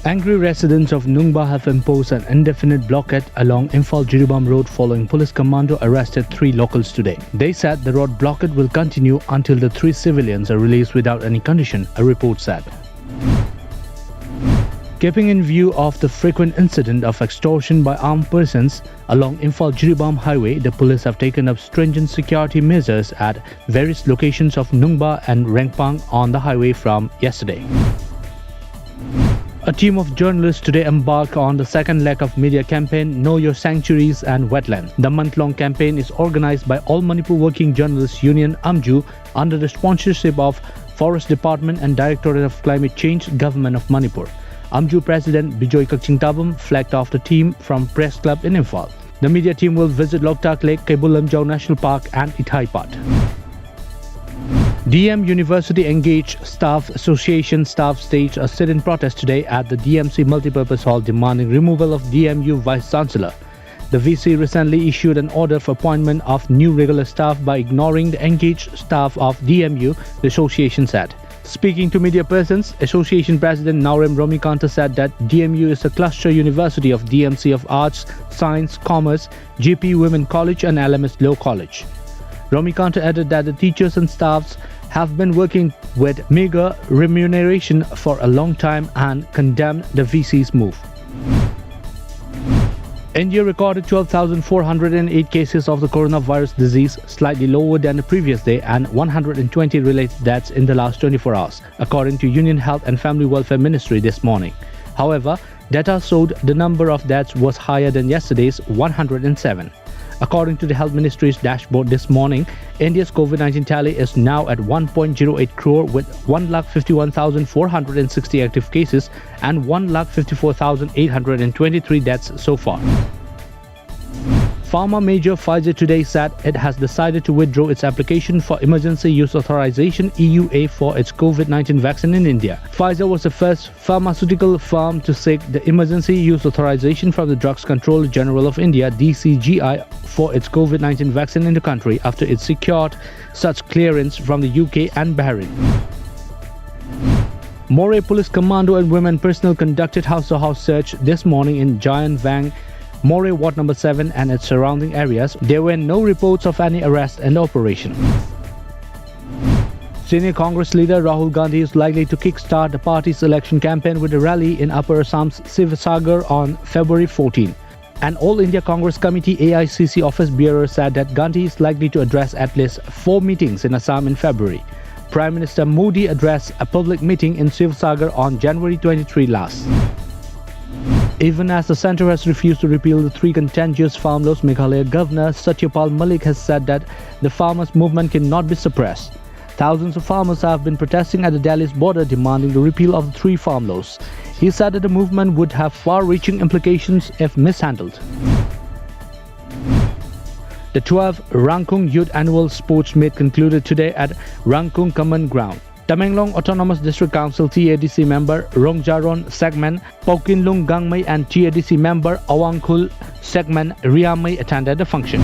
Angry residents of Nungba have imposed an indefinite blockade along IMPHAL-JIRIBAM road following police commando arrested 3 locals today. They said the road blockade will continue until the 3 civilians are released without any condition, a report said. Keeping in view of the frequent incident of extortion by armed persons along IMPHAL-JIRIBAM highway, the police have taken up stringent security measures at various locations of Nungba and Rengpang on the highway from yesterday. A team of journalists today embarked on the second leg of media campaign Know Your Sanctuaries and Wetland. The month-long campaign is organized by All Manipur Working Journalists Union AMJU under the sponsorship of Forest Department and Directorate of Climate Change, Government of Manipur. AMJU President Bijoy Kakchingtabam flagged off the team from Press Club in Imphal. The media team will visit Loktak Lake, Lamjingbatomtv National Park and Ithaipat. DM University Engaged Staff Association staff staged a sit-in protest today at the DMC Multipurpose Hall demanding removal of DMU Vice Chancellor. The VC recently issued an order for appointment of new regular staff by ignoring the engaged staff of DMU, the association said. Speaking to media persons, Association President Naurem Romikanta said that DMU is a cluster university of DMC of Arts, Science, Commerce, GP Women College and LMS Law College. Romikanta added that the teachers and staffs have been working with meager remuneration for a long time and condemned the VC's move. India recorded 12,408 cases of the coronavirus disease, slightly lower than the previous day, and 120 related deaths in the last 24 hours, according to Union Health and Family Welfare Ministry this morning. However, data showed the number of deaths was higher than yesterday's 107. According to the Health Ministry's dashboard this morning, India's COVID-19 tally is now at 1.08 crore with 1,51,460 active cases and 1,54,823 deaths so far. Pharma major PFIZER today said it has decided to withdraw its application for Emergency Use Authorization (EUA) for its COVID-19 vaccine in India. PFIZER was the first pharmaceutical firm to seek the Emergency Use Authorization from the Drugs Controller General of India (DCGI) for its COVID-19 vaccine in the country after it secured such clearance from the UK and Bahrain. Moreh Police Commando and women personnel conducted house-to-house search this morning in Giant Vang, Moreh Ward No. 7 and its surrounding areas. There were no reports of any arrest in the operation. Senior Congress leader Rahul Gandhi is likely to kickstart the party's election campaign with a rally in Upper Assam's SIVASAGAR on February 14. An All India Congress Committee AICC office bearer said that Gandhi is likely to address at least 4 meetings in Assam in February. Prime Minister Modi addressed a public meeting in SIVASAGAR on January 23 last. Even as the centre has refused to repeal the 3 contentious farm laws, Meghalaya Governor Satyapal Malik has said that the farmers' movement cannot be suppressed. Thousands of farmers have been protesting at the Delhi's border demanding the repeal of the 3 farm laws. He said that the movement would have far-reaching implications if mishandled. The 12th Rangkung Youth Annual Sports Meet concluded today at Rangkung Common Ground. Tamenglong Autonomous District Council TADC member Rongjaron Segmen, Paukinlung Gangmei and TADC member Awangkhul Segmen Riamei attended the function.